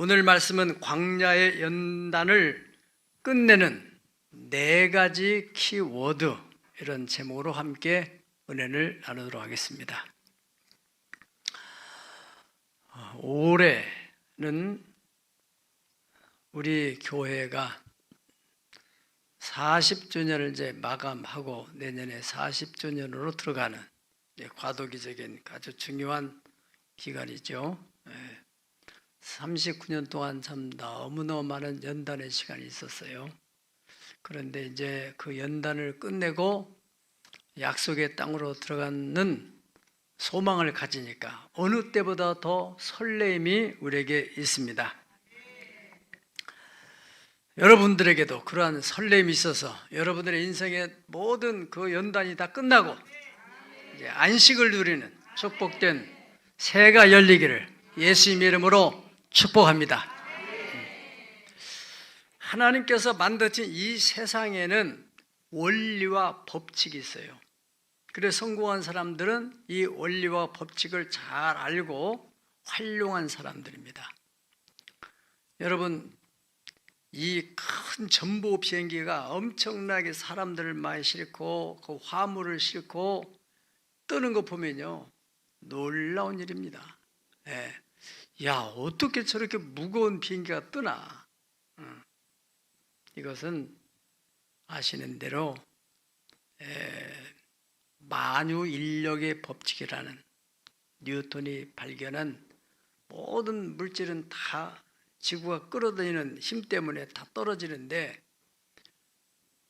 오늘 말씀은 광야의 연단을 끝내는 4가지 키워드, 이런 제목으로 함께 은혜를 나누도록 하겠습니다. 올해는 우리 교회가 40주년을 이제 마감하고 내년에 40주년으로 들어가는 과도기적인 아주 중요한 기간이죠. 39년 동안 참 너무너무 많은 연단의 시간이 있었어요. 그런데 이제 그 연단을 끝내고 약속의 땅으로 들어가는 소망을 가지니까 어느 때보다 더 설레임이 우리에게 있습니다. 여러분들에게도 그러한 설렘이 있어서 여러분들의 인생의 모든 그 연단이 다 끝나고 이제 안식을 누리는 축복된 새해가 열리기를 예수님의 이름으로 축복합니다. 하나님께서 만드신 이 세상에는 원리와 법칙이 있어요. 그래서 성공한 사람들은 이 원리와 법칙을 잘 알고 활용한 사람들입니다. 여러분, 이 큰 전보 비행기가 엄청나게 사람들을 많이 싣고 그 화물을 싣고 뜨는 거 보면요, 놀라운 일입니다. 야, 어떻게 저렇게 무거운 비행기가 뜨나? 이것은 아시는 대로 만유인력의 법칙이라는 뉴턴이 발견한 모든 물질은 다 지구가 끌어다니는 힘 때문에 다 떨어지는데,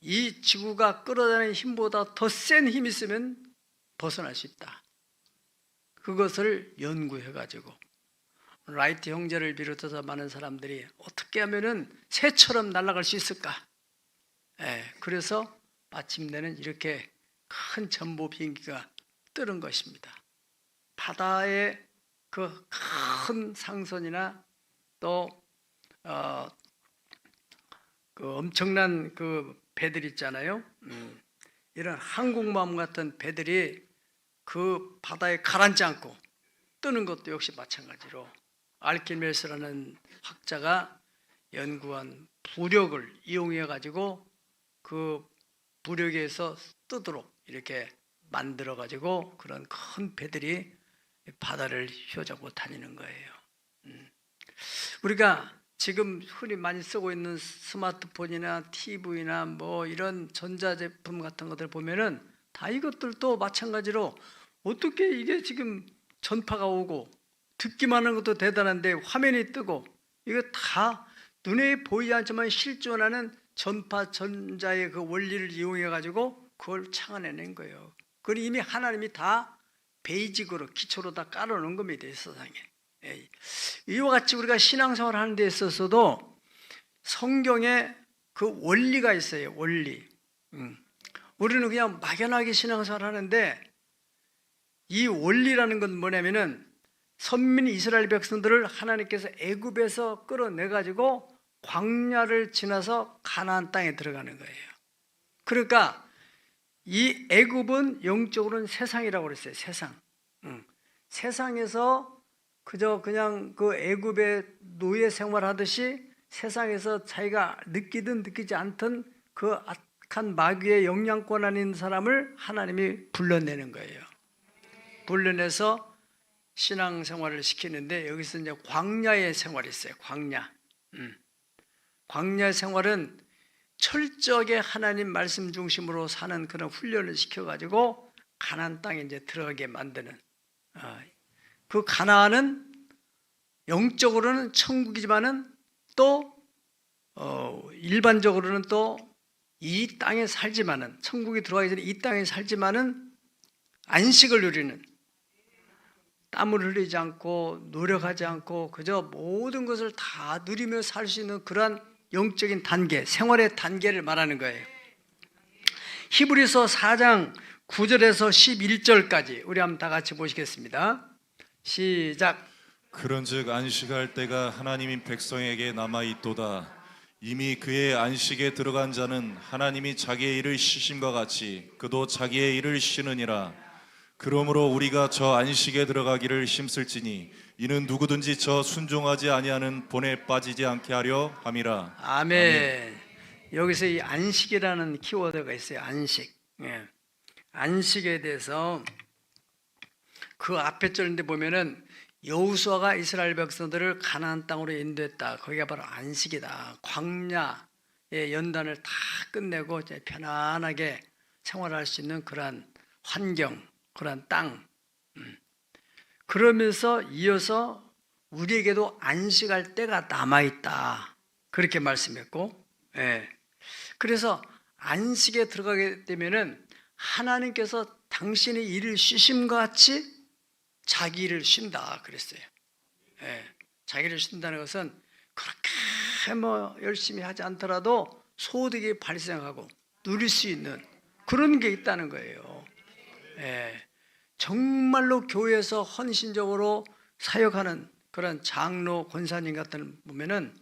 이 지구가 끌어다니는 힘보다 더 센 힘이 있으면 벗어날 수 있다. 그것을 연구해가지고 라이트 형제를 비롯해서 많은 사람들이 어떻게 하면은 새처럼 날아갈 수 있을까? 그래서 마침내는 이렇게 큰 전보 비행기가 뜨는 것입니다. 바다의 그 큰 상선이나 또 그 엄청난 그 배들 있잖아요. 이런 항공모함 같은 배들이 그 바다에 가라앉지 않고 뜨는 것도 역시 마찬가지로 알키메데스라는 학자가 연구한 부력을 이용해 가지고 그 부력에서 뜨도록 이렇게 만들어 가지고 그런 큰 배들이 바다를 휘어잡고 다니는 거예요. 우리가 지금 흔히 많이 쓰고 있는 스마트폰이나 TV나 뭐 이런 전자제품 같은 것들 보면은 다 이것들도 마찬가지로 어떻게 이게 지금 전파가 오고 듣기만 하는 것도 대단한데 화면이 뜨고 이거 다 눈에 보이지 않지만 실존하는 전파 전자의 그 원리를 이용해 가지고 그걸 창안해낸 거예요. 그걸 이미 하나님이 다 베이직으로 기초로 다 깔아놓은 겁니다, 이 세상에. 이와 같이 우리가 신앙생활 하는 데 있어서도 성경에 그 원리가 있어요. 원리. 우리는 그냥 막연하게 신앙생활 하는데 이 원리라는 건 뭐냐면은 선민 이스라엘 백성들을 하나님께서 애굽에서 끌어내 가지고 광야를 지나서 가나안 땅에 들어가는 거예요. 그러니까 이 애굽은 영적으로는 세상이라고 그랬어요. 세상. 세상에서 그저 그냥 그 애굽의 노예 생활하듯이 세상에서 자기가 느끼든 느끼지 않든 그 악한 마귀의 영향권 안에 있는 사람을 하나님이 불러내는 거예요. 불러내서 신앙생활을 시키는데 여기서 이제 광야의 생활이 있어요. 광야. 광야 생활은 철저하게 하나님 말씀 중심으로 사는 그런 훈련을 시켜가지고 가나안 땅에 이제 들어가게 만드는, 그 가나안은 영적으로는 천국이지만은 또 일반적으로는 또 이 땅에 살지만은, 천국에 들어가기 전에 이 땅에 살지만은 안식을 누리는, 땀을 흘리지 않고 노력하지 않고 그저 모든 것을 다 누리며 살 수 있는 그러한 영적인 단계, 생활의 단계를 말하는 거예요. 히브리서 4장 9절에서 11절까지 우리 한번 다 같이 보시겠습니다. 시작. 그런즉 안식할 때가 하나님인 백성에게 남아있도다. 이미 그의 안식에 들어간 자는 하나님이 자기의 일을 쉬심과 같이 그도 자기의 일을 쉬느니라. 그러므로 우리가 저 안식에 들어가기를 힘쓸지니 이는 누구든지 저 순종하지 아니하는 본에 빠지지 않게 하려 함이라. 아멘. 여기서 이 안식이라는 키워드가 있어요. 안식. 예. 안식에 대해서 그 앞에 절인데 보면은 여호수아가 이스라엘 백성들을 가나안 땅으로 인도했다. 거기가 바로 안식이다. 광야의 연단을 다 끝내고 이제 편안하게 생활할 수 있는 그러한 환경, 그러한 땅. 그러면서 이어서 우리에게도 안식할 때가 남아있다. 그렇게 말씀했고, 예. 그래서 안식에 들어가게 되면은 하나님께서 당신의 일을 쉬심과 같이 자기 일을 쉰다 그랬어요. 예. 자기를 쉰다는 것은 그렇게 뭐 열심히 하지 않더라도 소득이 발생하고 누릴 수 있는 그런 게 있다는 거예요. 예. 정말로 교회에서 헌신적으로 사역하는 그런 장로 권사님 같은 보면은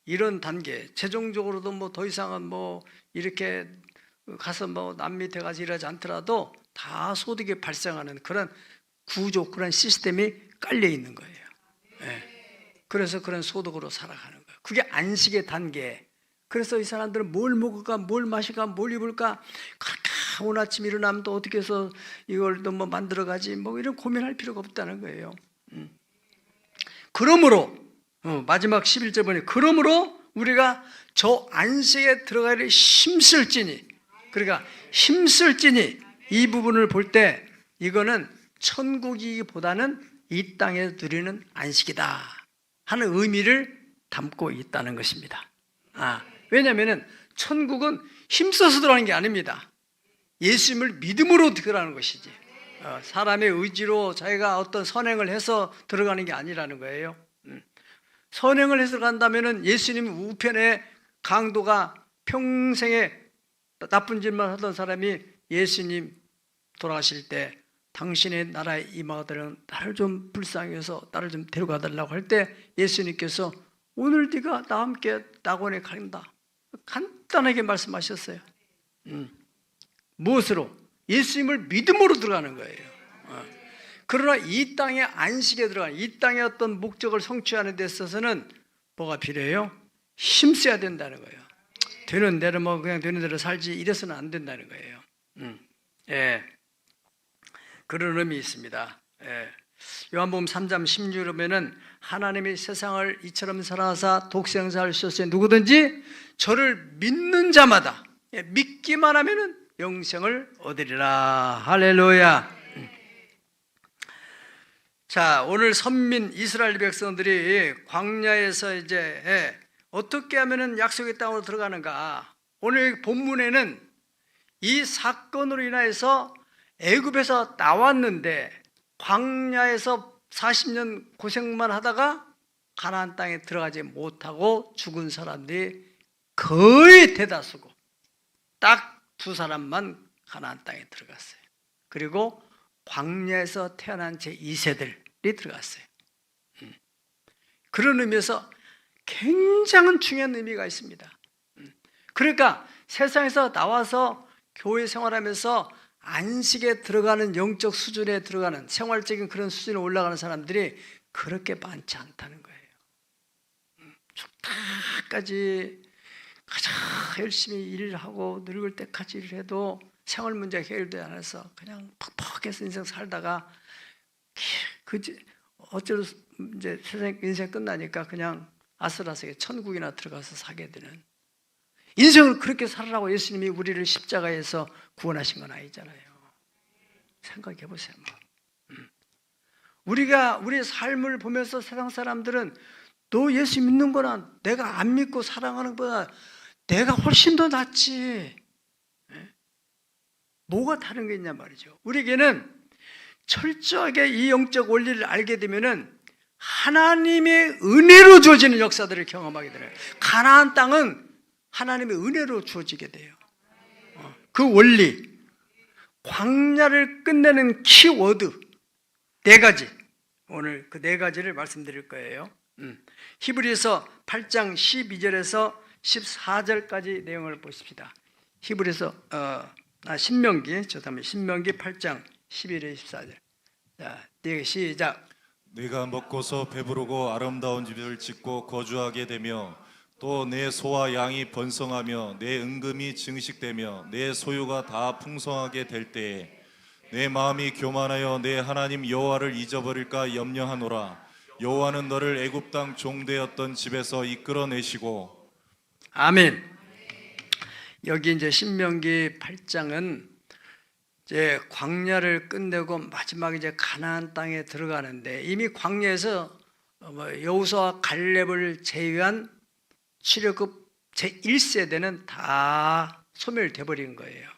이런 단계, 최종적으로도 뭐 더 이상은 뭐 이렇게 가서 뭐 남 밑에 가서 일하지 않더라도 다 소득이 발생하는 그런 구조, 그런 시스템이 깔려 있는 거예요. 예. 그래서 그런 소득으로 살아가는 거예요. 그게 안식의 단계. 그래서 이 사람들은 뭘 먹을까, 뭘 마실까, 뭘 입을까, 그렇게 오늘 아침 일어나면 또 어떻게 해서 이걸 또 뭐 만들어 가지, 뭐 이런 고민할 필요가 없다는 거예요. 그러므로 마지막 11절 보니 그러므로 우리가 저 안식에 들어가기를 힘쓸지니, 그러니까 힘쓸지니 이 부분을 볼 때 이거는 천국이기보다는 이 땅에 누리는 안식이다 하는 의미를 담고 있다는 것입니다. 왜냐하면 천국은 힘써서 들어가는 게 아닙니다. 예수님을 믿음으로 들어가는 것이지, 사람의 의지로 자기가 어떤 선행을 해서 들어가는 게 아니라는 거예요. 선행을 해서 간다면 예수님 우편에 강도가 평생에 나쁜 짓만 하던 사람이 예수님 돌아가실 때 당신의 나라에 임하거든 나를 좀 불쌍히 해서 나를 좀 데려가 달라고 할 때 예수님께서 오늘 네가 나와 함께 낙원에 간다 간단하게 말씀하셨어요. 무엇으로? 예수님을 믿음으로 들어가는 거예요. 그러나 이 땅의 안식에 들어가는, 이 땅의 어떤 목적을 성취하는 데 있어서는 뭐가 필요해요? 힘써야 된다는 거예요. 되는 대로 뭐 그냥 되는 대로 살지 이래서는 안 된다는 거예요. 예. 그런 의미 있습니다. 예. 요한복음 3장 16절에 보면은 하나님이 세상을 이처럼 사랑하사 독생자를 주셨으니 누구든지 저를 믿는 자마다, 믿기만 하면은 영생을 얻으리라. 할렐루야. 자, 오늘 선민 이스라엘 백성들이 광야에서 이제 어떻게 하면은 약속의 땅으로 들어가는가? 오늘 본문에는 이 사건으로 인하여서 애굽에서 나왔는데 광야에서 40년 고생만 하다가 가나안 땅에 들어가지 못하고 죽은 사람들이 거의 대다수고 딱 두 사람만 가나안 땅에 들어갔어요. 그리고 광야에서 태어난 제 2세들이 들어갔어요. 그런 의미에서 굉장한 중요한 의미가 있습니다. 그러니까 세상에서 나와서 교회 생활하면서 안식에 들어가는 영적 수준에 들어가는 생활적인 그런 수준에 올라가는 사람들이 그렇게 많지 않다는 거예요. 죽다까지 가장 열심히 일을 하고 늙을 때까지 일을 해도 생활 문제가 해결되지 않아서 그냥 퍽퍽해서 인생 살다가 어쩌로 이제 세상 인생 끝나니까 그냥 아슬아슬하게 천국이나 들어가서 사게 되는, 인생을 그렇게 살아라고 예수님이 우리를 십자가에서 구원하신 건 아니잖아요. 생각해 보세요. 우리가 우리의 삶을 보면서 세상 사람들은 너 예수 믿는 거나 내가 안 믿고 사랑하는 거나 내가 훨씬 더 낫지, 뭐가 다른 게 있냐 말이죠. 우리에게는 철저하게 이 영적 원리를 알게 되면은 하나님의 은혜로 주어지는 역사들을 경험하게 되요. 가나안 땅은 하나님의 은혜로 주어지게 돼요. 그 원리, 광야를 끝내는 키워드 4가지, 오늘 그 4가지를 말씀드릴 거예요. 히브리서 8장 12절에서 14절까지 내용을 보십시다. 히브리서 신명기, 저 다음에 신명기 8장 11절 14절. 자, 시작. 내가 먹고서 배부르고 아름다운 집을 짓고 거주하게 되며 또 내 소와 양이 번성하며 내 은금이 증식되며 내 소유가 다 풍성하게 될 때에 내 마음이 교만하여 내 하나님 여호와를 잊어버릴까 염려하노라. 여호와는 너를 애굽 땅 종되었던 집에서 이끌어내시고. 아멘. 여기 이제 신명기 8장은 이제 광야를 끝내고 마지막 이제 가나안 땅에 들어가는데, 이미 광야에서 여호수아와 갈렙을 제외한 출애굽 제1세대는 다 소멸돼 버린 거예요.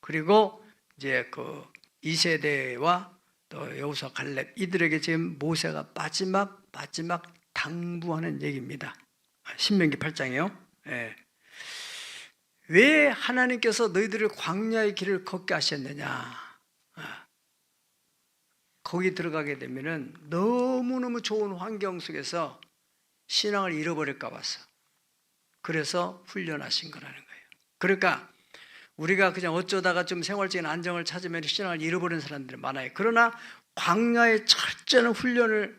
그리고 이제 그 2세대와 또 여호수아, 갈렙 이들에게 지금 모세가 마지막 당부하는 얘기입니다. 신명기 8장이요. 예. 왜 하나님께서 너희들을 광야의 길을 걷게 하셨느냐? 거기 들어가게 되면은 너무너무 좋은 환경 속에서 신앙을 잃어버릴까 봐서, 그래서 훈련하신 거라는 거예요. 그러니까 우리가 그냥 어쩌다가 좀 생활적인 안정을 찾으면 신앙을 잃어버리는 사람들이 많아요. 그러나 광야의 철저한 훈련을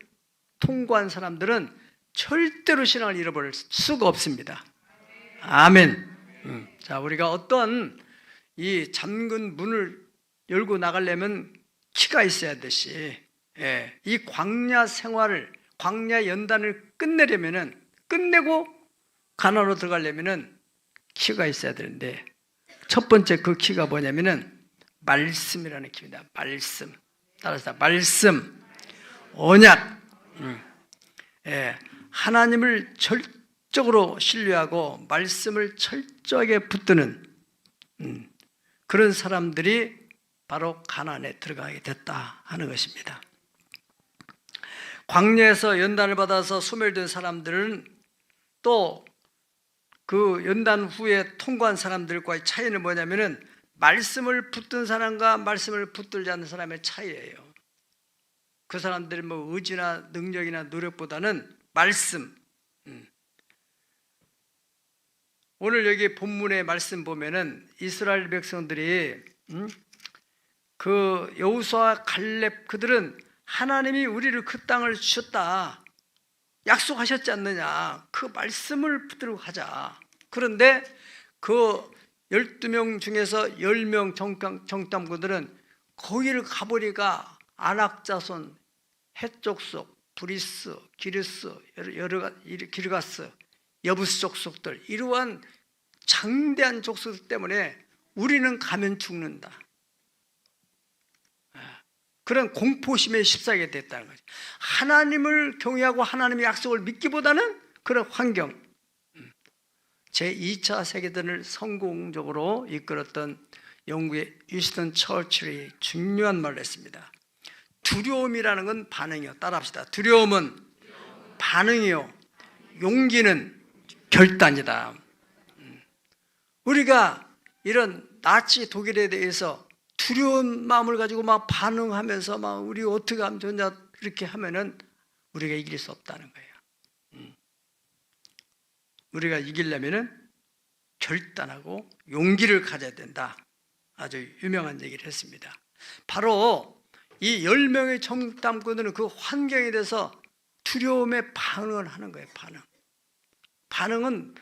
통과한 사람들은 절대로 신앙을 잃어버릴 수가 없습니다. 아멘. 자, 우리가 어떤 이 잠근 문을 열고 나가려면 키가 있어야 되시, 이 광야 생활을, 광야 연단을 끝내려면은, 끝내고 가나안으로 들어가려면은 키가 있어야 되는데, 첫 번째 그 키가 뭐냐면은 말씀이라는 키입니다. 말씀. 따라서 말씀, 언약. 하나님을 적으로 신뢰하고 말씀을 철저하게 붙드는 그런 사람들이 바로 가나안에 들어가게 됐다 하는 것입니다. 광야에서 연단을 받아서 소멸된 사람들은 또 그 연단 후에 통과한 사람들과의 차이는 뭐냐면은 말씀을 붙든 사람과 말씀을 붙들지 않는 사람의 차이예요. 그 사람들이 뭐 의지나 능력이나 노력보다는 말씀. 오늘 여기 본문의 말씀 보면은 이스라엘 백성들이 그 여호수아, 갈렙 그들은 하나님이 우리를 그 땅을 주셨다 약속하셨지 않느냐, 그 말씀을 붙들고 가자. 그런데 그 12명 중에서 10명 정탐꾼들은 거기를 가보니까 아낙자손, 헷족속, 브리스, 기르스, 기르가스, 여부스 족속들, 이러한 장대한 족속들 때문에 우리는 가면 죽는다, 그런 공포심에 휩싸이게 됐다는 거죠. 하나님을 경외하고 하나님의 약속을 믿기보다는 그런 환경, 제2차 세계대전을 성공적으로 이끌었던 영국의 휴스턴 처칠이 중요한 말을 했습니다. 두려움이라는 건 반응이요. 따라합시다. 두려움은 반응이요, 용기는 결단이다. 우리가 이런 나치 독일에 대해서 두려운 마음을 가지고 막 반응하면서 막 우리 어떻게 하면 좋냐 이렇게 하면은 우리가 이길 수 없다는 거예요. 우리가 이기려면은 결단하고 용기를 가져야 된다. 아주 유명한 얘기를 했습니다. 바로 이 10명의 정탐꾼들은 그 환경에 대해서 두려움에 반응을 하는 거예요. 반응은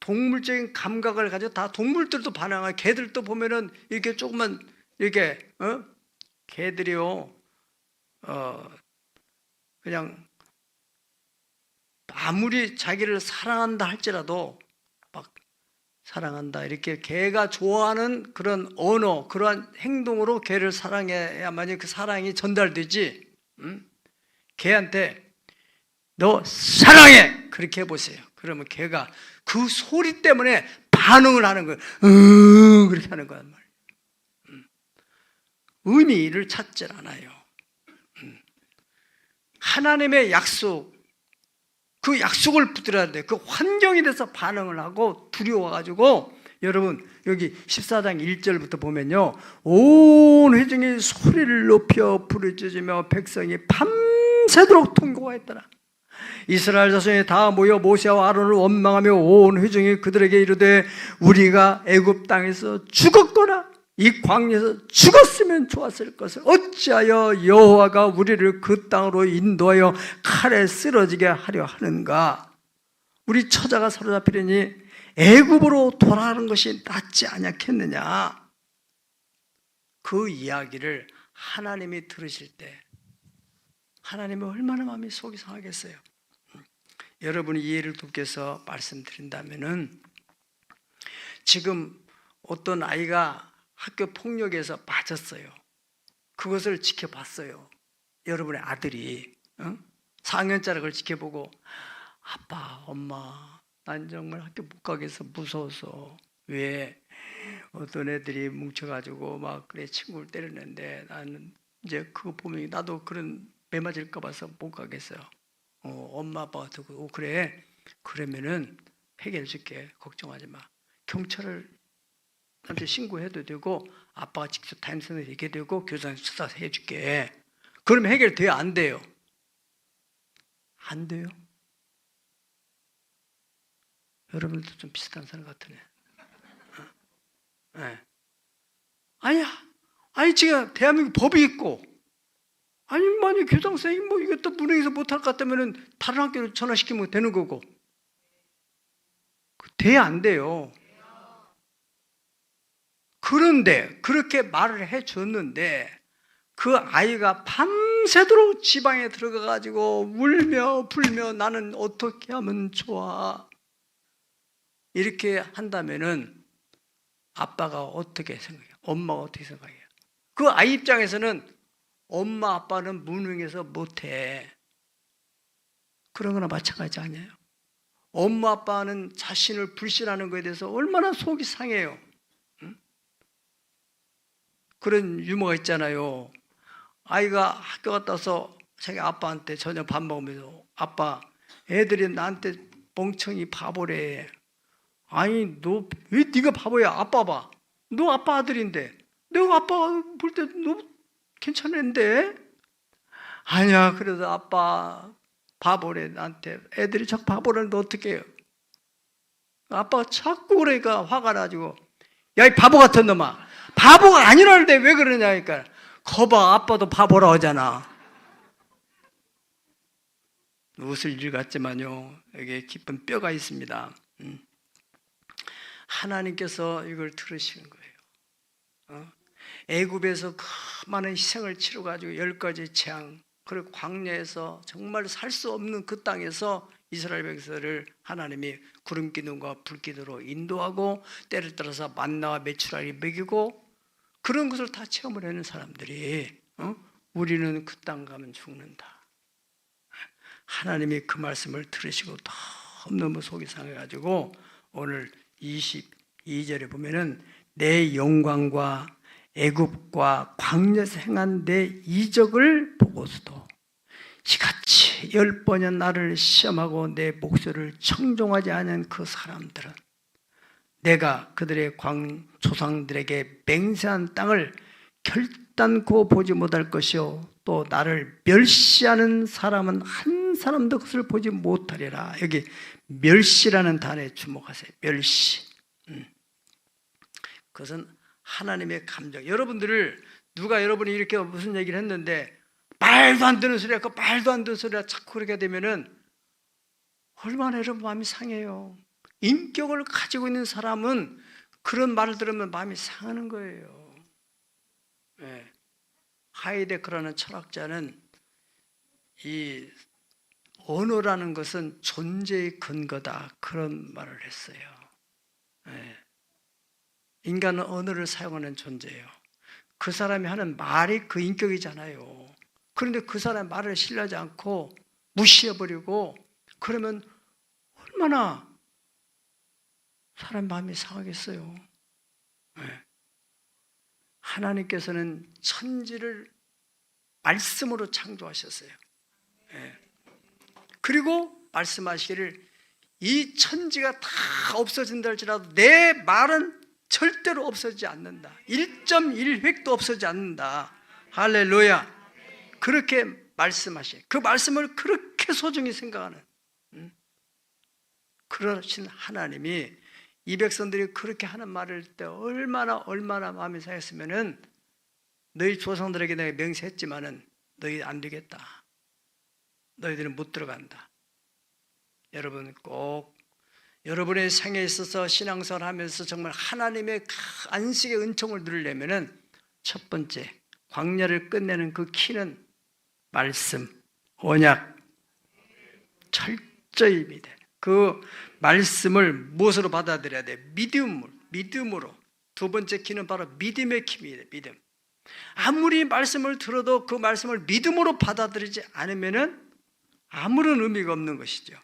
동물적인 감각을 가지고, 다 동물들도 반응해요. 개들도 보면은 이렇게 조금만 이렇게 개들이요, 그냥 아무리 자기를 사랑한다 할지라도 막 사랑한다 이렇게 개가 좋아하는 그런 언어, 그러한 행동으로 개를 사랑해야만이 그 사랑이 전달되지. 개한테 너 사랑해 그렇게 해보세요. 그러면 개가 그 소리 때문에 반응을 하는 거예요. 그렇게 하는 거란 말이에요. 의미를 찾질 않아요. 하나님의 약속, 그 약속을 붙들어야 돼요. 그 환경에 대해서 반응을 하고 두려워가지고, 여러분 여기 14장 1절부터 보면요, 온 회중이 소리를 높여 부르짖으며 백성이 밤새도록 통곡하였더라. 이스라엘 자손이 다 모여 모세와 아론을 원망하며 온 회중이 그들에게 이르되 우리가 애굽 땅에서 죽었거나 이 광야에서 죽었으면 좋았을 것을 어찌하여 여호와가 우리를 그 땅으로 인도하여 칼에 쓰러지게 하려 하는가? 우리 처자가 사로잡히려니 애굽으로 돌아가는 것이 낫지 아니하겠느냐? 그 이야기를 하나님이 들으실 때 하나님이 얼마나 마음이 속이 상하겠어요. 여러분이 이해를 돕기 위해서 말씀드린다면은, 지금 어떤 아이가 학교 폭력에서 빠졌어요. 그것을 지켜봤어요. 여러분의 아들이 4학년짜리 그걸 지켜보고, 아빠, 엄마, 난 정말 학교 못 가겠어, 무서워서. 왜? 어떤 애들이 뭉쳐가지고 막 그래 친구를 때렸는데 나는 이제 그거 보면 나도 그런 매 맞을까 봐서 못 가겠어요. 엄마 아빠가 듣고 그래, 그러면은 해결해 줄게, 걱정하지 마. 경찰을 나한테 신고해도 되고 아빠가 직접 담임선생님한테 얘기해도 되고 교사한테 수사해 줄게. 그러면 해결돼요, 안 돼요? 안 돼요? 여러분도 좀 비슷한 사람 같으네. 네. 아니야. 아니 지금 대한민국 법이 있고, 아니 만약 교장선생님 뭐 이것도 무능해서 못할 것 같다면은 다른 학교로 전화시키면 되는 거고. 돼야 안 돼요. 그런데 그렇게 말을 해줬는데 그 아이가 밤새도록 지방에 들어가가지고 울며 불며 나는 어떻게 하면 좋아, 이렇게 한다면은 아빠가 어떻게 생각해요? 엄마가 어떻게 생각해요? 그 아이 입장에서는 엄마 아빠는 무능해서 못해. 그런 거나 마찬가지 아니에요? 엄마 아빠는 자신을 불신하는 것에 대해서 얼마나 속이 상해요. 그런 유머가 있잖아요. 아이가 학교 갔다 와서 자기 아빠한테 저녁 밥 먹으면서, 아빠, 애들이 나한테 멍청이 바보래. 아니 너 왜 네가 바보야? 아빠 봐, 너 아빠 아들인데 내가 아빠 볼 때 너 괜찮은데? 아니야, 그래도 아빠 바보래 나한테. 애들이 자꾸 바보라는데 어떻게 해요? 아빠가 자꾸 그러니까 화가 나가지고, 야 이 바보 같은 놈아, 바보가 아니라는데 왜 그러냐니까. 거봐, 아빠도 바보라 하잖아. 웃을 일 같지만요, 여기에 깊은 뼈가 있습니다. 하나님께서 이걸 들으시는 거예요. 애굽에서 그 많은 희생을 치러가지고 10가지 재앙, 그리고 광야에서 정말 살 수 없는 그 땅에서 이스라엘 백성을 하나님이 구름 기둥과 불 기둥으로 인도하고 때를 따라서 만나와 메추라기 먹이고, 그런 것을 다 체험을 하는 사람들이 우리는 그 땅 가면 죽는다. 하나님이 그 말씀을 들으시고 너무 속이 상해가지고 오늘 22절에 보면은 내 영광과 애굽과 광야에서 행한 내 이적을 보고서도 이같이 10번이나 나를 시험하고 내 목소리를 청종하지 않은 그 사람들은 내가 그들의 조상들에게 맹세한 땅을 결단코 보지 못할 것이요 또 나를 멸시하는 사람은 한 사람도 그것을 보지 못하리라. 여기 멸시라는 단어에 주목하세요. 멸시. 그것은 하나님의 감정. 여러분들을 누가 여러분이 이렇게 무슨 얘기를 했는데 말도 안 되는 소리 하고 말도 안 되는 소리가 자꾸 그렇게 되면은 얼마나 여러분 마음이 상해요. 인격을 가지고 있는 사람은 그런 말을 들으면 마음이 상하는 거예요. 네. 하이데크라는 철학자는 이 언어라는 것은 존재의 근거다, 그런 말을 했어요. 네. 인간은 언어를 사용하는 존재예요. 그 사람이 하는 말이 그 인격이잖아요. 그런데 그 사람의 말을 신뢰하지 않고 무시해버리고 그러면 얼마나 사람 마음이 상하겠어요. 네. 하나님께서는 천지를 말씀으로 창조하셨어요. 네. 그리고 말씀하시기를 이 천지가 다 없어진다 할지라도 내 말은 절대로 없어지지 않는다. 1.1획도 없어지지 않는다. 할렐루야. 그렇게 말씀하시, 그 말씀을 그렇게 소중히 생각하는 그러신 하나님이 이 백성들이 그렇게 하는 말을 때 얼마나 마음이 상했으면은 너희 조상들에게 내가 명세했지만은 너희 안 되겠다. 너희들은 못 들어간다. 여러분 꼭 여러분의 생에 있어서 신앙생활 하면서 정말 하나님의 안식의 은총을 누리려면은 첫 번째 광야를 끝내는 그 키는 말씀, 언약, 철저히 믿어야 돼. 그 말씀을 무엇으로 받아들여야 돼? 믿음으로. 두 번째 키는 바로 믿음의 키입니다. 믿음. 아무리 말씀을 들어도 그 말씀을 믿음으로 받아들이지 않으면은 아무런 의미가 없는 것이죠.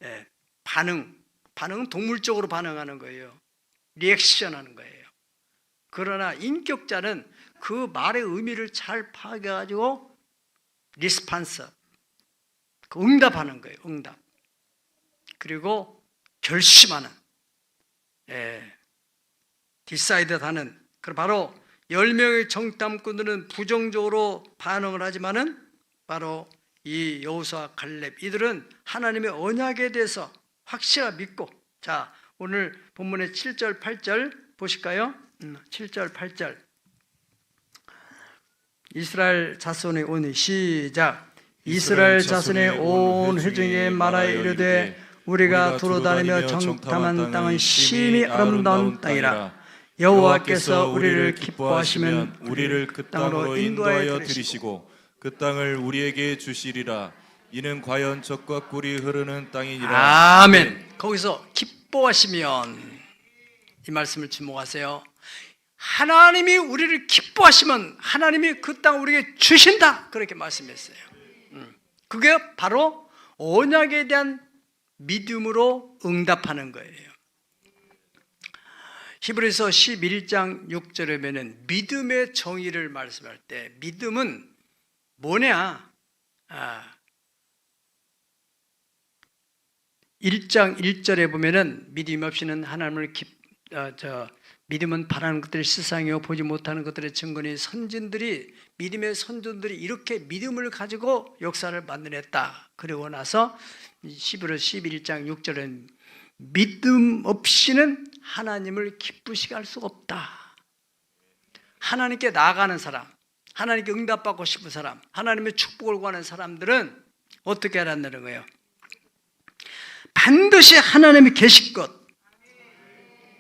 예, 반응은 동물적으로 반응하는 거예요. 리액션하는 거예요. 그러나 인격자는 그 말의 의미를 잘 파악해가지고 리스판스, 그 응답하는 거예요. 응답. 그리고 결심하는, 디사이드하는. 그 바로 10명의 정탐꾼들은 부정적으로 반응을 하지만은 바로 이 여호수아 갈렙 이들은 하나님의 언약에 대해서 확실하게 믿고, 자 오늘 본문의 7절 8절 보실까요? 7절 8절 이스라엘 자손의 온 시작. 이스라엘 자손의 온 회중에 말하여 이르되 우리가 두루다니며 정탐한 땅은 심히 아름다운 땅이라. 여호와께서 우리를 기뻐하시면 우리를 그 땅으로 인도하여 들이시고 그 땅을 우리에게 주시리라. 이는 과연 젖과 꿀이 흐르는 땅이니라. 아멘. 거기서 기뻐하시면 이 말씀을 주목하세요. 하나님이 우리를 기뻐하시면 하나님이 그 땅 우리에게 주신다, 그렇게 말씀했어요. 그게 바로 언약에 대한 믿음으로 응답하는 거예요. 히브리서 11장 6절에 보면 믿음의 정의를 말씀할 때 믿음은 뭐냐? 1장 1절에 보면은 믿음 없이는 하나님을 믿음은 바라는 것들의 실상이요 보지 못하는 것들의 증거니 믿음의 선진들이 이렇게 믿음을 가지고 역사를 만들어냈다. 그리고 나서 히브리서 11장 6절은 믿음 없이는 하나님을 기쁘시게 할 수가 없다. 하나님께 나아가는 사람, 하나님께 응답받고 싶은 사람, 하나님의 축복을 구하는 사람들은 어떻게 하라는 거예요? 반드시 하나님이 계신 것.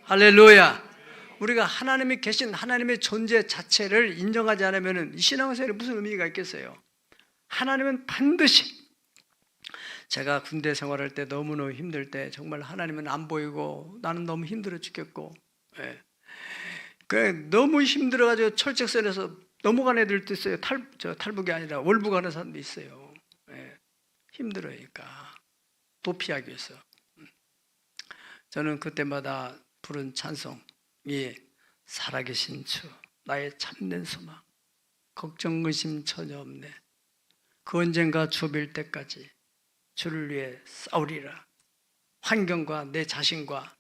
할렐루야. 우리가 하나님이 계신 하나님의 존재 자체를 인정하지 않으면 이 신앙생활에 무슨 의미가 있겠어요? 하나님은 반드시, 제가 군대 생활할 때 너무너무 힘들 때 정말 하나님은 안 보이고 나는 너무 힘들어 죽겠고, 너무 힘들어가지고 철책선에서 넘어간 애들도 있어요. 탈북이 아니라 월북하는 사람도 있어요. 힘들으니까 도피하기 위해서. 저는 그때마다 부른 찬송이 살아계신 주 나의 참된 소망, 걱정 의심 전혀 없네. 그 언젠가 주빌 때까지 주를 위해 싸우리라. 환경과 내 자신과.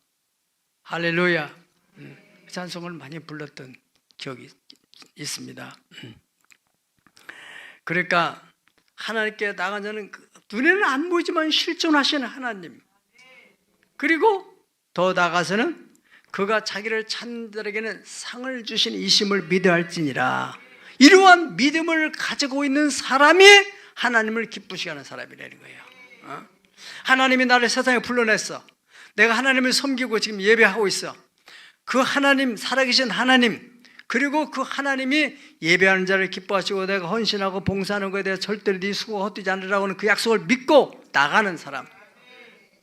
할렐루야. 그 찬송을 많이 불렀던 기억이 있습니다. 그러니까 하나님께 나간 자는 눈에는 안 보이지만 실존하시는 하나님, 그리고 더 나아가서는 그가 자기를 찾는 자에게는 상을 주신 이심을 믿어야 할지니라. 이러한 믿음을 가지고 있는 사람이 하나님을 기쁘시게 하는 사람이라는 거예요. 하나님이 나를 세상에 불러냈어. 내가 하나님을 섬기고 지금 예배하고 있어. 그 하나님, 살아계신 하나님, 그리고 그 하나님이 예배하는 자를 기뻐하시고 내가 헌신하고 봉사하는 것에 대해 절대로 네 수고가 헛되지 않으라고 하는 그 약속을 믿고 나가는 사람,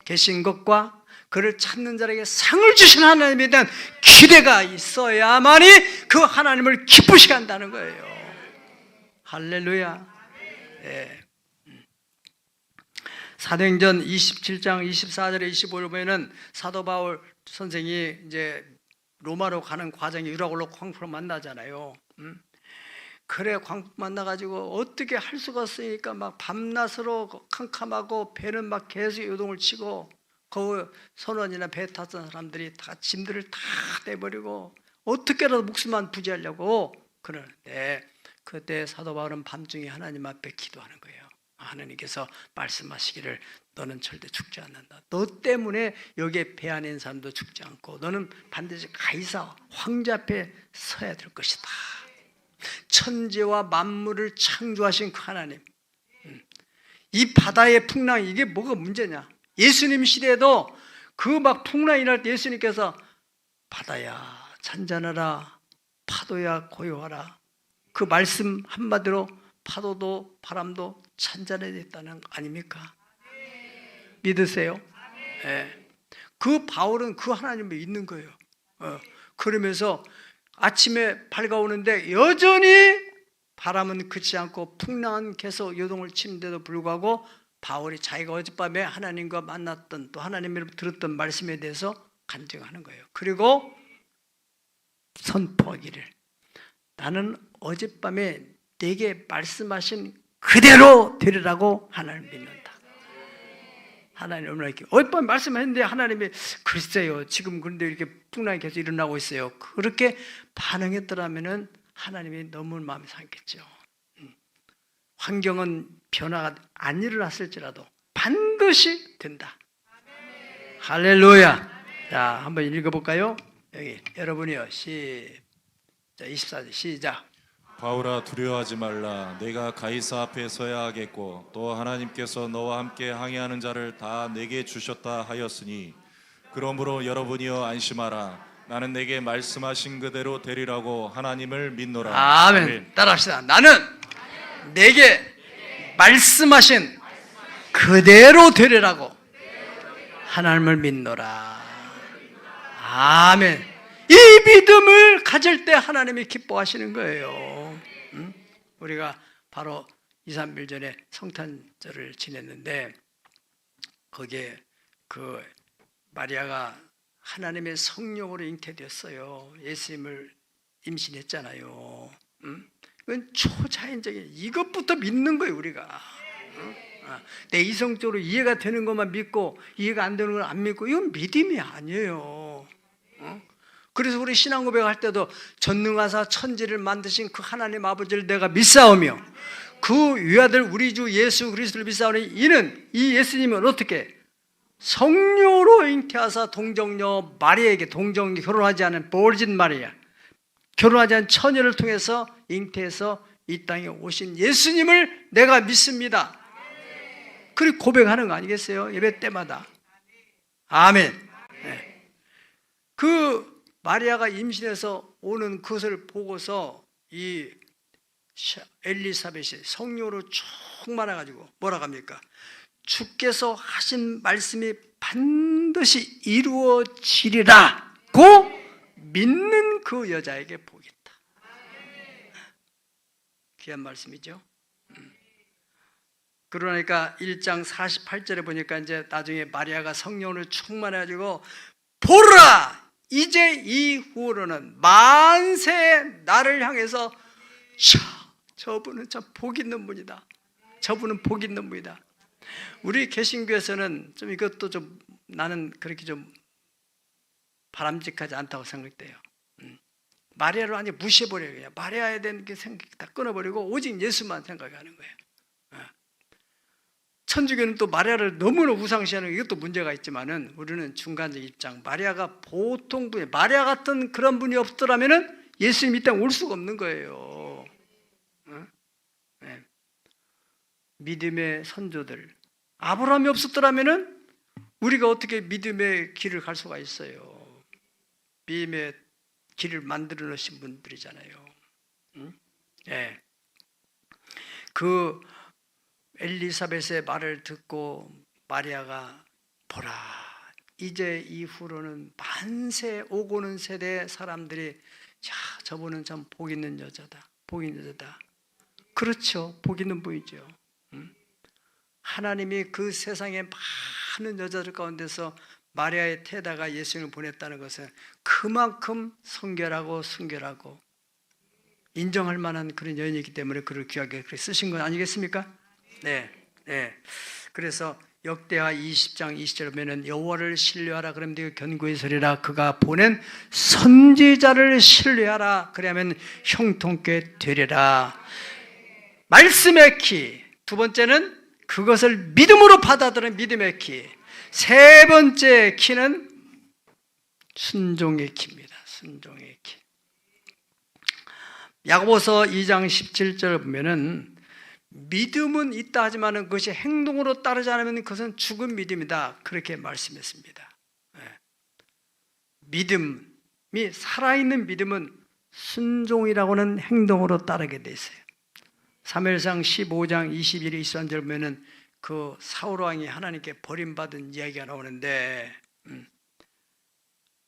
계신 것과 그를 찾는 자에게 상을 주신 하나님에 대한 기대가 있어야만이 그 하나님을 기쁘시게 한다는 거예요. 할렐루야. 사도행전 27장 24절에 25절에 보면은 사도 바울 선생이 이제 로마로 가는 과정에 유라굴로 광포로 만나잖아요. 그래 광포 만나가지고 어떻게 할 수가 없으니까 막 밤낮으로 캄캄하고 배는 막 계속 요동을 치고 그 선원이나 배 탔던 사람들이 다 짐들을 다 떼버리고 어떻게라도 목숨만 부지하려고 그러는데 그때 사도 바울은 밤중에 하나님 앞에 기도하는 거예요. 하나님께서 말씀하시기를 너는 절대 죽지 않는다. 너 때문에 여기에 배 안에 있는 사람도 죽지 않고 너는 반드시 가이사 황제 앞에 서야 될 것이다. 천지와 만물을 창조하신 그 하나님, 이 바다의 풍랑, 이게 뭐가 문제냐? 예수님 시대에도 그 막 풍랑이 날 때 예수님께서 바다야 잔잔하라, 파도야 고요하라, 그 말씀 한마디로 파도도 바람도 잔잔해졌다는 거 아닙니까? 믿으세요? 네. 그 바울은 그 하나님을 믿는 거예요. 그러면서 아침에 밝아오는데 여전히 바람은 그치지 않고 풍랑은 계속 요동을 치는데도 불구하고 바울이 자기가 어젯밤에 하나님과 만났던 또 하나님을 들었던 말씀에 대해서 간증하는 거예요. 그리고 선포하기를 나는 어젯밤에 내게 말씀하신 그대로 되리라고 하나님을 믿는다. 하나님 얼마나 이렇게 어젯밤에 말씀했는데 하나님이 글쎄요 지금 그런데 이렇게 풍랑이 계속 일어나고 있어요. 그렇게 반응했더라면은 하나님이 너무 마음이 상했겠죠. 환경은 변화가 안 일어났을지라도 반드시 된다. 할렐루야. 자, 한번 읽어볼까요? 여기 여러분이요. 24절 시작. 바울아 두려워하지 말라. 내가 가이사 앞에 서야 하겠고 또 하나님께서 너와 함께 항해하는 자를 다 내게 주셨다 하였으니 그러므로 여러분이여 안심하라. 나는 내게 말씀하신 그대로 되리라고 하나님을 믿노라. 아멘. 따라합시다. 나는 내게 말씀하신 그대로 되리라고 하나님을 믿노라. 아멘. 이 믿음을 가질 때 하나님이 기뻐하시는 거예요. 우리가 바로 2, 3일 전에 성탄절을 지냈는데 거기에 그 마리아가 하나님의 성령으로 잉태되었어요. 예수님을 임신했잖아요. 그건 초자연적인 이것부터 믿는 거예요. 우리가 내 이성적으로 이해가 되는 것만 믿고 이해가 안 되는 걸 안 믿고 이건 믿음이 아니에요. 그래서 우리 신앙 고백할 때도 전능하사 천지를 만드신 그 하나님 아버지를 내가 믿사오며 그 위아들 우리 주 예수 그리스도를 믿사오니 이는 이 예수님은 어떻게 성령으로 잉태하사 동정녀 마리아에게 동정녀 결혼하지 않은 버진 마리아 결혼하지 않은 처녀를 통해서 잉태해서 이 땅에 오신 예수님을 내가 믿습니다. 그리고 고백하는 거 아니겠어요? 예배 때마다. 아멘. 네. 그 마리아가 임신해서 오는 그것을 보고서 이 엘리사벳이 성령으로 충만해가지고 뭐라고 합니까? 주께서 하신 말씀이 반드시 이루어지리라고 믿는 그 여자에게 복이 있다. 귀한 말씀이죠. 그러니까 1장 48절에 보니까 이제 나중에 마리아가 성령으로 충만해가지고 보라! 이제 이후로는 만세 나를 향해서 저분은 참 복 있는 분이다. 저분은 복 있는 분이다. 우리 개신교에서는 좀 이것도 좀 나는 그렇게 좀 바람직하지 않다고 생각돼요. 마리아를 완전히 무시해버려요. 그냥 마리아에 대한 게 생각 다 끊어버리고 오직 예수만 생각하는 거예요. 천주교는 또 마리아를 너무나 우상시하는 이것도 문제가 있지만은 우리는 중간적 입장. 마리아가 보통 분이 마리아 같은 그런 분이 없더라면은 예수님 이 땅 올 수가 없는 거예요. 네. 믿음의 선조들. 아브라함이 없었더라면은 우리가 어떻게 믿음의 길을 갈 수가 있어요? 믿음의 길을 만들어 놓으신 분들이잖아요. 네. 그 엘리사벳의 말을 듣고 마리아가 보라 이제 이후로는 만세 오고는 세대 사람들이 야 저분은 참 복 있는 여자다. 복 있는 여자다. 그렇죠. 복 있는 분이죠. 하나님이 그 세상에 많은 여자들 가운데서 마리아의 태다가 예수님을 보냈다는 것은 그만큼 성결하고 순결하고 인정할 만한 그런 여인이기 때문에 그를 귀하게 쓰신 건 아니겠습니까? 네, 네. 그래서 역대하 20장 20절에 보면은 여호와를 신뢰하라 그러면 네가 견고히 서리라 그가 보낸 선지자를 신뢰하라 그러면 형통케 되리라. 말씀의 키. 두 번째는 그것을 믿음으로 받아들이는 믿음의 키. 세 번째 키는 순종의 키입니다. 순종의 키. 야고보서 2장 17절 보면은 믿음은 있다 하지만 그것이 행동으로 따르지 않으면 그것은 죽은 믿음이다. 그렇게 말씀했습니다. 믿음이 살아있는 믿음은 순종이라고는 행동으로 따르게 돼 있어요. 사무엘상 15장 21, 23절 보면은 그 사울 왕이 하나님께 버림받은 이야기가 나오는데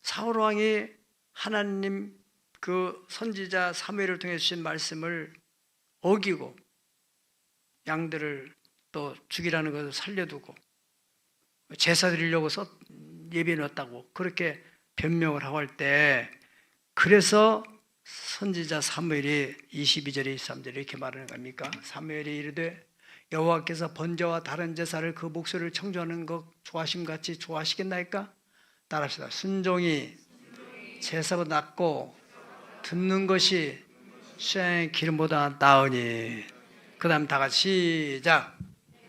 사울 왕이 하나님 그 선지자 사무엘을 통해 주신 말씀을 어기고 양들을 또 죽이라는 것을 살려두고 제사 드리려고 예비해 놨다고 그렇게 변명을 하고 할 때, 그래서 선지자 사무엘이 22절에 23절에 이렇게 말하는 겁니까? 사무엘이 이르되 여호와께서 번제와 다른 제사를 그 목소리를 청조하는 것 좋아하심같이 좋아하시겠나이까? 따라합시다. 순종이 제사보다 낫고 듣는 것이 수양의 기름보다 나으니. 그 다음 다 같이 시작.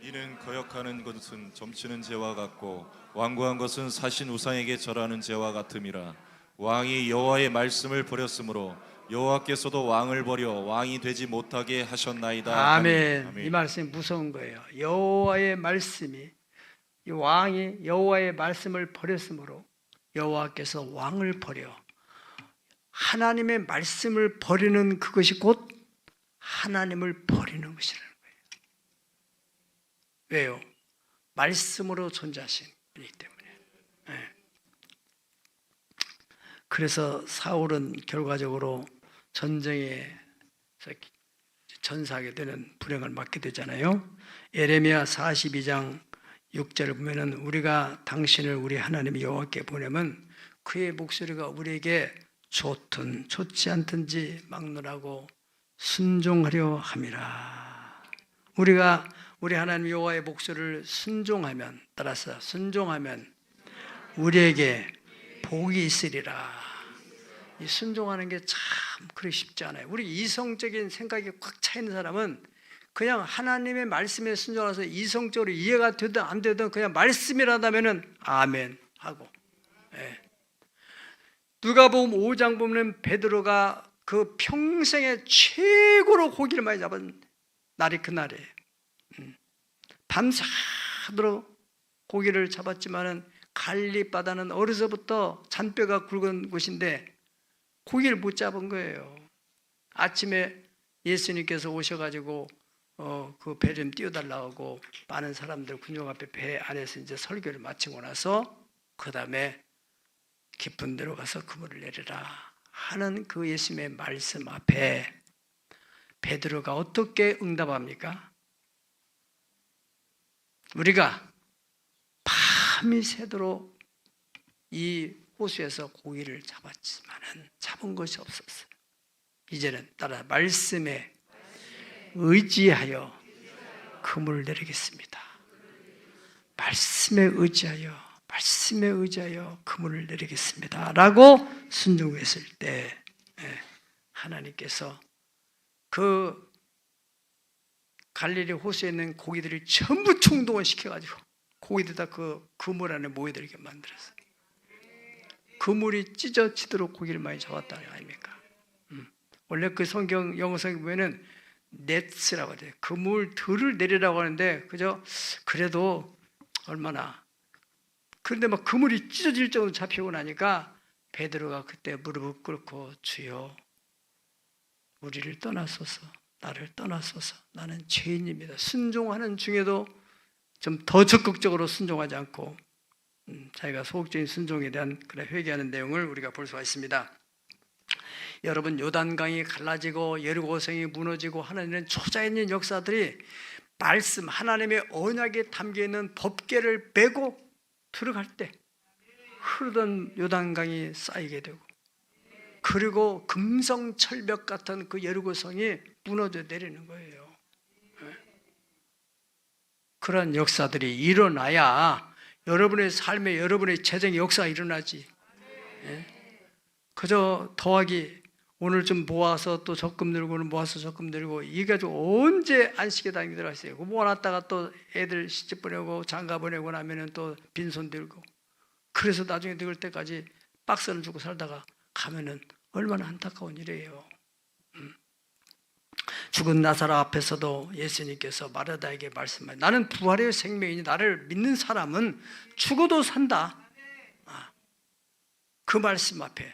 이는 거역하는 것은 점치는 죄와 같고 완고한 것은 사신 우상에게 절하는 죄와 같음이라. 왕이 여호와의 말씀을 버렸으므로 여호와께서도 왕을 버려 왕이 되지 못하게 하셨나이다. 아멘. 아멘. 이 말씀이 무서운 거예요. 여호와의 말씀이, 이 왕이 여호와의 말씀을 버렸으므로 여호와께서 왕을 버려, 하나님의 말씀을 버리는 그것이 곧 하나님을 버리는 것이라는 거예요. 왜요? 말씀으로 존재하신 분이기 때문에. 그래서 사울은 결과적으로 전쟁에 전사하게 되는 불행을 맞게 되잖아요. 예레미야 42장 6절을 보면은 우리가 당신을 우리 하나님 여호와께 보내면 그의 목소리가 우리에게 좋든 좋지 않든지 막론하고 순종하려 함이라. 우리가 우리 하나님 여호와의 목소리를 순종하면, 따라서 순종하면 우리에게 복이 있으리라. 이 순종하는 게 참 그리 쉽지 않아요. 우리 이성적인 생각이 꽉 차 있는 사람은 그냥 하나님의 말씀에 순종해서 이성적으로 이해가 되든 안 되든 그냥 말씀이라다면은 아멘 하고. 누가복음 5장 보면 베드로가 그 평생에 최고로 고기를 많이 잡은 날이 그날이에요. 밤새도록 고기를 잡았지만은 갈리 바다는 어려서부터 잔뼈가 굵은 곳인데 고기를 못 잡은 거예요. 아침에 예수님께서 오셔가지고 그 배 좀 띄워달라고 많은 사람들 군용 앞에 배 안에서 이제 설교를 마치고 나서 그 다음에 깊은 데로 가서 그물을 내리라 하는 그 예수님의 말씀 앞에 베드로가 어떻게 응답합니까? 우리가 밤이 새도록 이 호수에서 고기를 잡았지만은 잡은 것이 없었어요. 이제는 따라 말씀에 의지하여 그물을 내리겠습니다. 말씀에 의지하여 그물을 내리겠습니다 라고 순종했을 때 하나님께서 그 갈릴리 호수에 있는 고기들을 전부 총동원 시켜가지고 고기들 다 그 그물 안에 모여들게 만들었어요. 그물이 찢어지도록 고기를 많이 잡았다는 거 아닙니까? 원래 그 성경 영어성에 보면은 넷스라고 해요. 그물들을 내리라고 하는데 그래도 얼마나, 그런데 막 그물이 찢어질 정도로 잡히고 나니까 베드로가 그때 무릎을 꿇고 주여 우리를 떠나소서, 나를 떠나소서, 나는 죄인입니다. 순종하는 중에도 좀 더 적극적으로 순종하지 않고 자기가 소극적인 순종에 대한 그런 회개하는 내용을 우리가 볼 수가 있습니다. 여러분, 요단강이 갈라지고 여리고성이 무너지고 하는 이런 초자연적인 역사들이 말씀, 하나님의 언약에 담겨있는 법궤를 메고 들어갈 때 흐르던 요단강이 쌓이게 되고, 그리고 금성철벽 같은 그 여리고성이 무너져 내리는 거예요. 그런 역사들이 일어나야 여러분의 삶에 여러분의 재정의 역사가 일어나지. 그저 더하기 오늘 좀 모아서 또 적금 들고 오늘 모아서 적금 들고 이 가지고 언제 안식에 다니게 들어갔어요. 모아놨다가 또 애들 시집 보내고 장가 보내고 나면은 또 빈손 들고 그래서 나중에 늙을 때까지 박스를 주고 살다가 가면은 얼마나 안타까운 일이에요. 죽은 나사로 앞에서도 예수님께서 마르다에게 말씀하셨어요. 나는 부활의 생명이니 나를 믿는 사람은 죽어도 산다. 그 말씀 앞에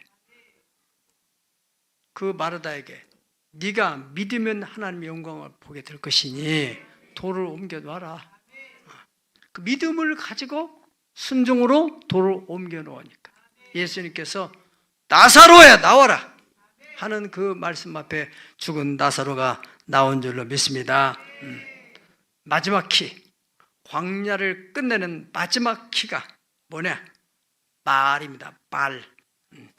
그 마르다에게 네가 믿으면 하나님의 영광을 보게 될 것이니 돌을 옮겨 놔라. 그 믿음을 가지고 순종으로 돌을 옮겨 놓으니까 예수님께서 나사로야 나와라 하는 그 말씀 앞에 죽은 나사로가 나온 줄로 믿습니다. 마지막 키, 광야를 끝내는 마지막 키가 뭐냐? 말입니다. 말.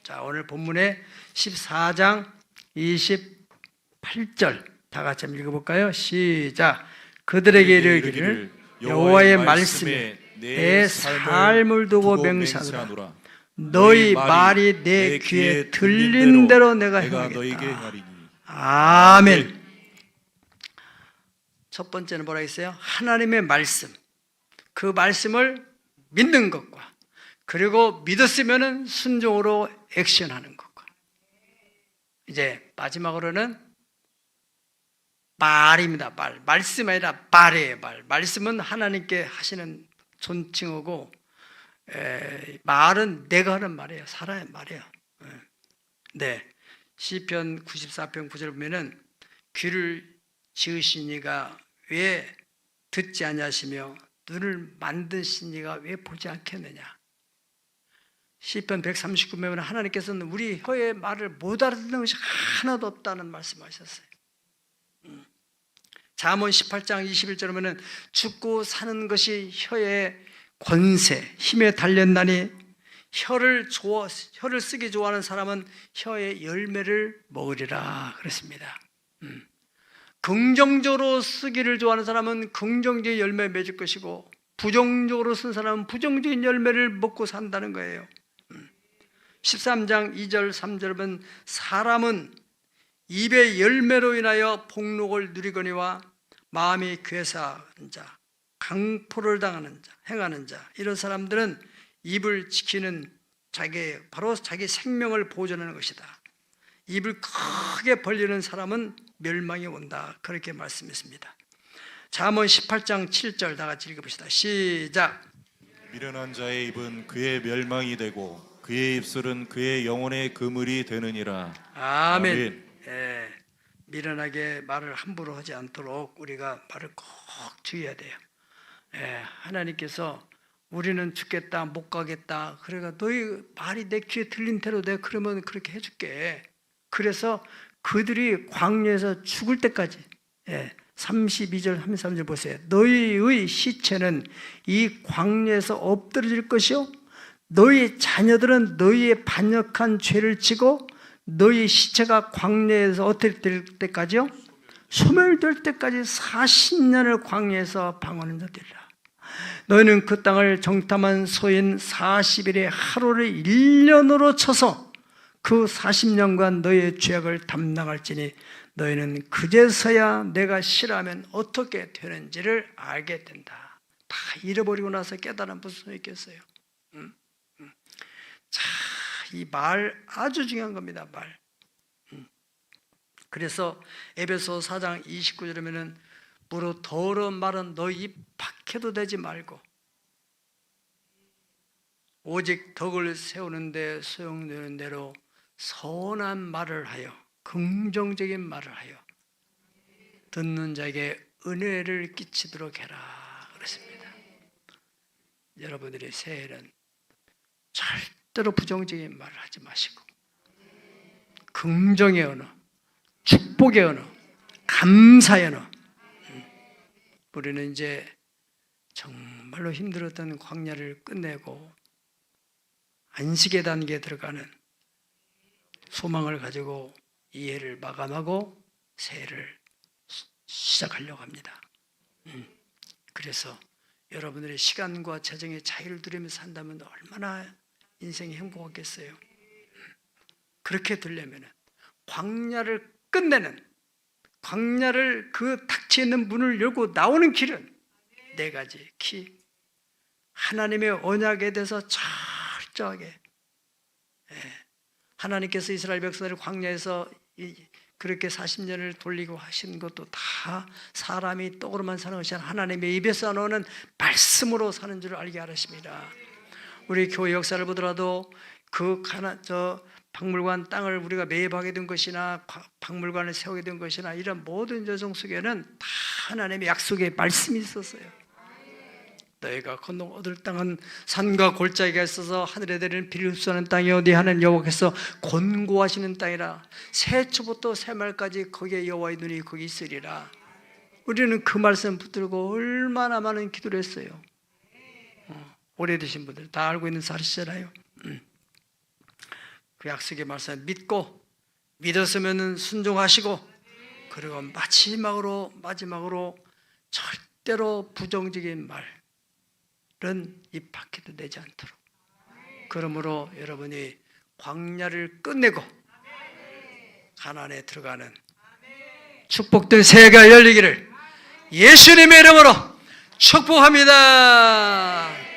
자, 오늘 본문의 14장 28절 다 같이 한번 읽어볼까요? 시작. 그들에게 이르기를 여호와의 말씀에 내 삶을 두고 맹세하노라. 너희 말이 내 귀에 들린 대로 내가 행하겠다. 아멘. 첫 번째는 뭐라 했어요? 하나님의 말씀. 그 말씀을 믿는 것과 그리고 믿었으면 순종으로 액션하는 것과 이제 마지막으로는 말입니다. 말. 말씀이 아니라 말이에요. 말. 말씀은 하나님께 하시는 존칭어고 말은 내가 하는 말이에요. 사람의 말이에요. 네. 시편 94편 9절 보면은 귀를 지으신 이가 왜 듣지 아니하시며 눈을 만드신 이가 왜 보지 않겠느냐. 시편 139편 보면 하나님께서는 우리 혀의 말을 못 알아듣는 것이 하나도 없다는 말씀하셨어요. 잠언 18장 21절 보면은 죽고 사는 것이 혀의 권세, 힘에 달렸나니 혀를 쓰기 좋아하는 사람은 혀의 열매를 먹으리라 그랬습니다. 긍정적으로 쓰기를 좋아하는 사람은 긍정적인 열매 맺을 것이고 부정적으로 쓴 사람은 부정적인 열매를 먹고 산다는 거예요. 13장 2절 3절 보면 사람은 입의 열매로 인하여 복록을 누리거니와 마음이 괴사하는 자, 강포를 당하는 자, 행하는 자 이런 사람들은 입을 지키는 바로 자기 생명을 보존하는 것이다. 입을 크게 벌리는 사람은 멸망이 온다. 그렇게 말씀했습니다. 잠언 18장 7절 다 같이 읽어봅시다. 시작. 미련한 자의 입은 그의 멸망이 되고 그의 입술은 그의 영혼의 그물이 되느니라. 아멘. 예, 미련하게 말을 함부로 하지 않도록 우리가 말을 꼭 주의해야 돼요. 예, 하나님께서 우리는 죽겠다 못 가겠다 그러니까 너희 말이 내 귀에 들린 대로 내가 그러면 그렇게 해줄게. 그래서 그들이 광야에서 죽을 때까지 32절 33절 보세요. 너희의 시체는 이 광야에서 엎드러질 것이요 너희 자녀들은 너희의 반역한 죄를 지고 너희 시체가 광야에서 어떻게 될 때까지요? 소멸될 때까지 40년을 광야에서 방황하는 자들이라. 너희는 그 땅을 정탐한 소인 40일의 하루를 1년으로 쳐서 그 40년간 너희의 죄악을 담당할지니 너희는 그제서야 내가 싫어하면 어떻게 되는지를 알게 된다. 다 잃어버리고 나서 깨달으면 무슨 소용이 있겠어요? 자, 이 말 아주 중요한 겁니다. 말. 그래서 에베소 4장 29절에 보면은 무릇 더러운 말은 너희 입 밖에도 대지 말고 오직 덕을 세우는 데 소용되는 대로 선한 말을 하여 긍정적인 말을 하여 듣는 자에게 은혜를 끼치도록 해라 그랬습니다. 여러분들의 새해는 절대로 부정적인 말을 하지 마시고 긍정의 언어, 축복의 언어, 감사의 언어. 우리는 이제 정말로 힘들었던 광야를 끝내고 안식의 단계에 들어가는 소망을 가지고 이 해를 마감하고 새해를 시작하려고 합니다. 그래서 여러분들의 시간과 재정의 자유를 누리면서 산다면 얼마나 인생이 행복하겠어요. 그렇게 되려면 광야를 끝내는, 광야를 그 닫혀 있는 문을 열고 나오는 길은 네 가지 키. 하나님의 언약에 대해서 철저하게, 하나님께서 이스라엘 백성들을 광야에서 그렇게 40년을 돌리고 하신 것도 다 사람이 떡으로만 사는 것이 아니라 하나님의 입에서 나오는 말씀으로 사는 줄 알게 하십니다. 우리 교회 역사를 보더라도 그 박물관 땅을 우리가 매입하게 된 것이나 박물관을 세우게 된 것이나 이런 모든 여정 속에는 다 하나님의 약속의 말씀이 있었어요. 너희가 건너 얻을 땅은 산과 골짜기가 있어서 하늘에 내리는 비를 흡수하는 땅이요 네 하나님 여호와께서 권고하시는 땅이라. 새초부터 새말까지 거기에 여호와의 눈이 거기 있으리라. 우리는 그 말씀 붙들고 얼마나 많은 기도를 했어요. 오래되신 분들 다 알고 있는 사실이잖아요. 그 약속의 말씀을 믿고, 믿었으면 순종하시고, 그리고 마지막으로 절대로 부정적인 말은 입 밖에도 내지 않도록. 그러므로 여러분이 광야를 끝내고 가나안에 들어가는 축복된 새해가 열리기를 예수님의 이름으로 축복합니다.